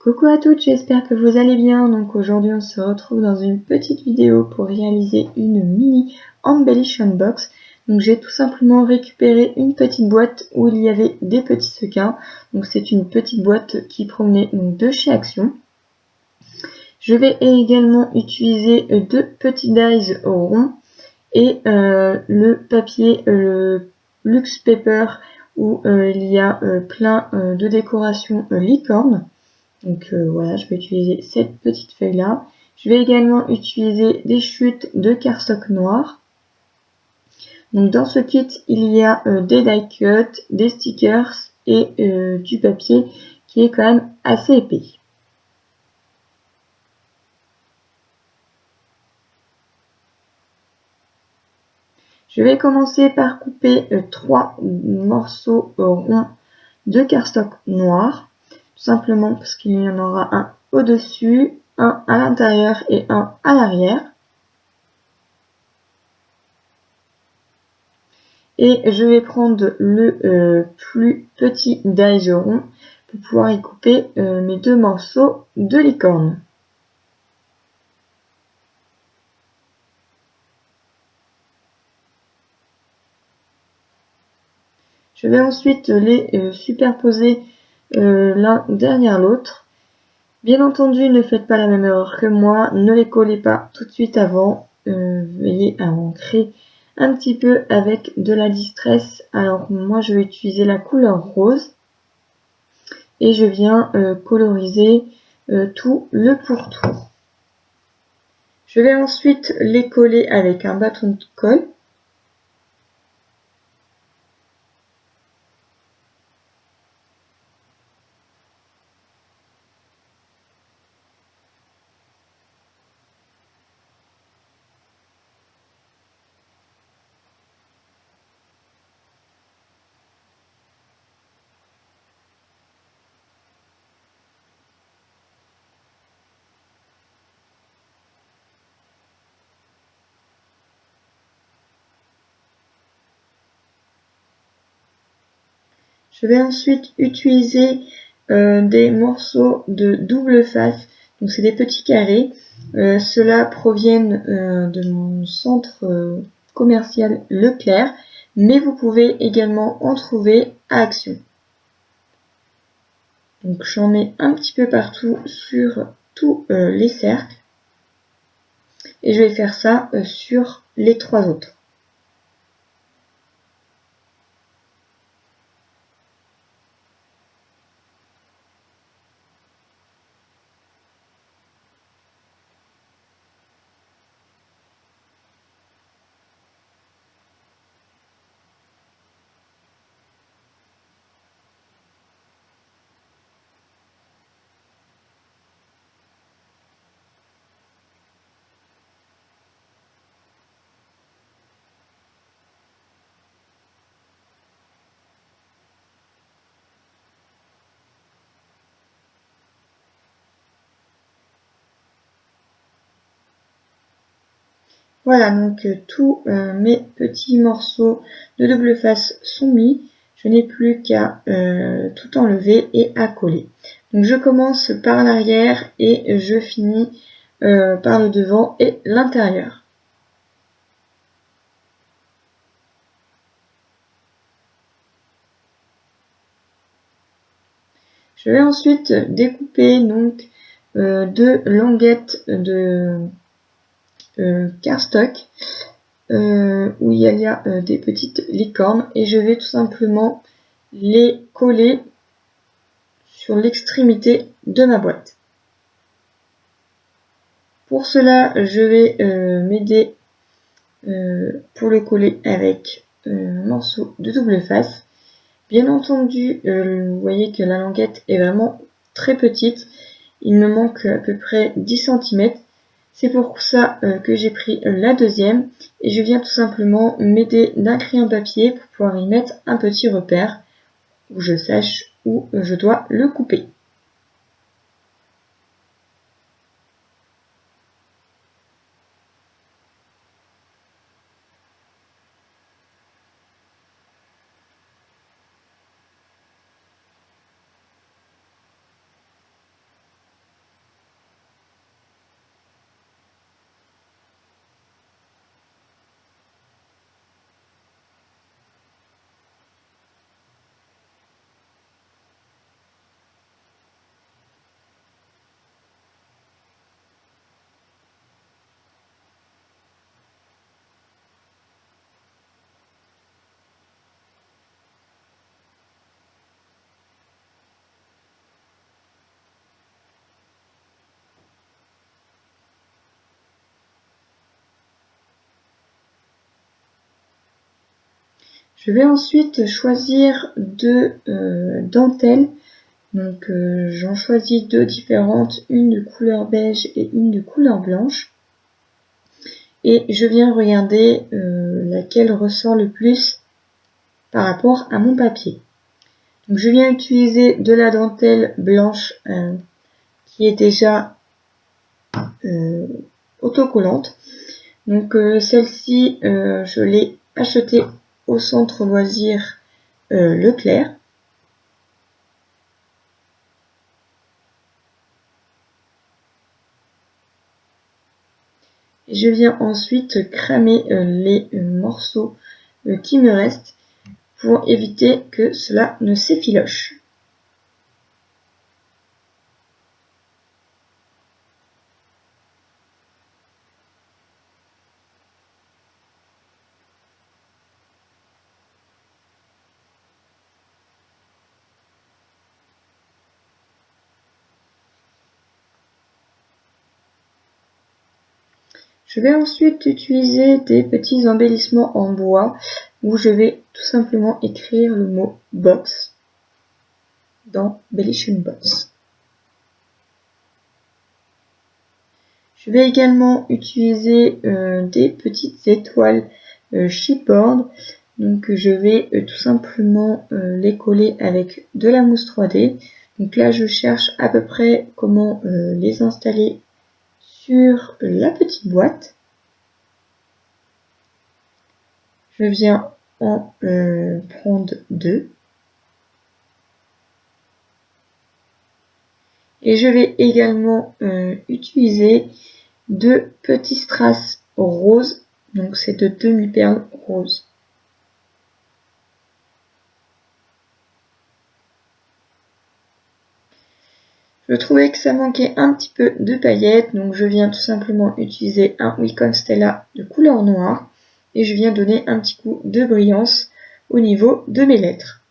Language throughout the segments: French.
Coucou à toutes, j'espère que vous allez bien. Donc aujourd'hui on se retrouve dans une petite vidéo pour réaliser une mini embellish box. Donc j'ai tout simplement récupéré une petite boîte où il y avait des petits sequins. Donc c'est une petite boîte qui provenait donc de chez Action. Je vais également utiliser deux petits dies ronds et le papier Luxe Paper où il y a plein de décorations licorne. Donc voilà, je vais utiliser cette petite feuille là. Je vais également utiliser des chutes de cardstock noir. Donc dans ce kit, il y a des die cuts, des stickers et du papier qui est quand même assez épais. Je vais commencer par couper 3 morceaux ronds de cardstock noir. Tout simplement parce qu'il y en aura un au-dessus, un à l'intérieur et un à l'arrière. Et je vais prendre le plus petit die rond pour pouvoir y couper mes deux morceaux de licorne. Je vais ensuite les superposer l'un derrière l'autre. Bien entendu, ne faites pas la même erreur que moi, ne les collez pas tout de suite avant. Veillez à ancrer un petit peu avec de la distress. Alors moi je vais utiliser la couleur rose et je viens coloriser tout le pourtour. Je vais ensuite les coller avec un bâton de colle. Je vais ensuite utiliser des morceaux de double face, donc c'est des petits carrés. Ceux-là proviennent de mon centre commercial Leclerc, mais vous pouvez également en trouver à Action. Donc j'en mets un petit peu partout sur tous les cercles et je vais faire ça sur les 3 autres. Voilà, donc tous mes petits morceaux de double face sont mis. Je n'ai plus qu'à tout enlever et à coller. Donc je commence par l'arrière et je finis par le devant et l'intérieur. Je vais ensuite découper donc deux languettes de cardstock où il y a des petites licornes et je vais tout simplement les coller sur l'extrémité de ma boîte. Pour cela, je vais m'aider pour le coller avec un morceau de double face. Bien entendu, vous voyez que la languette est vraiment très petite. Il me manque à peu près 10 cm. C'est pour ça que j'ai pris la deuxième et je viens tout simplement m'aider d'un crayon papier pour pouvoir y mettre un petit repère où je sache où je dois le couper. Je vais ensuite choisir deux dentelles. Donc j'en choisis deux différentes, une de couleur beige et une de couleur blanche. Et je viens regarder laquelle ressort le plus par rapport à mon papier. Donc je viens utiliser de la dentelle blanche qui est déjà autocollante. Donc celle-ci, je l'ai achetée au centre loisir Leclerc. Et je viens ensuite cramer les morceaux qui me restent pour éviter que cela ne s'effiloche. Je vais ensuite utiliser des petits embellissements en bois où je vais tout simplement écrire le mot box dans Embellition Box. Je vais également utiliser des petites étoiles chipboard. Donc je vais tout simplement les coller avec de la mousse 3D. Donc là je cherche à peu près comment les installer sur la petite boîte. Je viens en prendre deux. Et je vais également utiliser deux petits strass roses. Donc c'est de demi-perles roses. Je trouvais que ça manquait un petit peu de paillettes, donc je viens tout simplement utiliser un Wicon Stella de couleur noire et je viens donner un petit coup de brillance au niveau de mes lettres.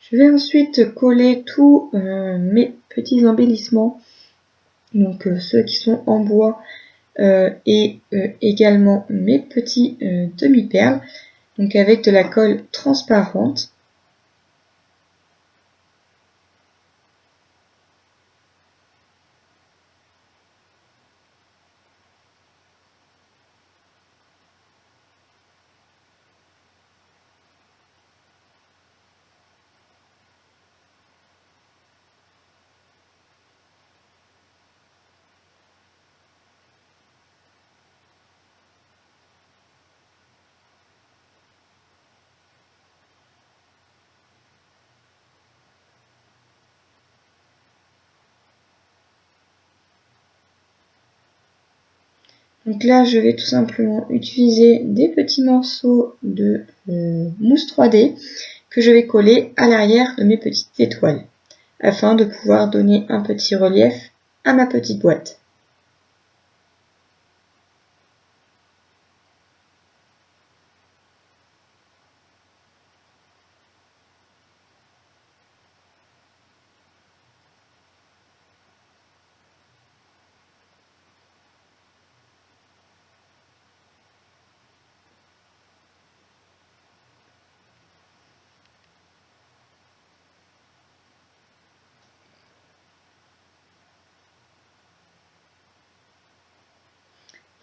Je vais ensuite coller tous mes petits embellissements, donc ceux qui sont en bois et également mes petits demi-perles, donc avec de la colle transparente. Donc là, je vais tout simplement utiliser des petits morceaux de mousse 3D que je vais coller à l'arrière de mes petites étoiles afin de pouvoir donner un petit relief à ma petite boîte.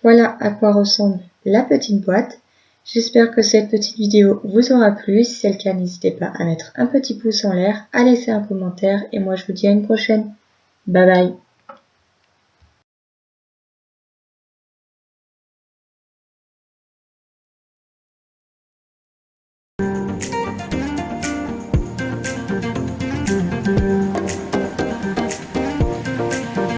Voilà à quoi ressemble la petite boîte. J'espère que cette petite vidéo vous aura plu. Si c'est le cas, n'hésitez pas à mettre un petit pouce en l'air, à laisser un commentaire et moi je vous dis à une prochaine. Bye bye.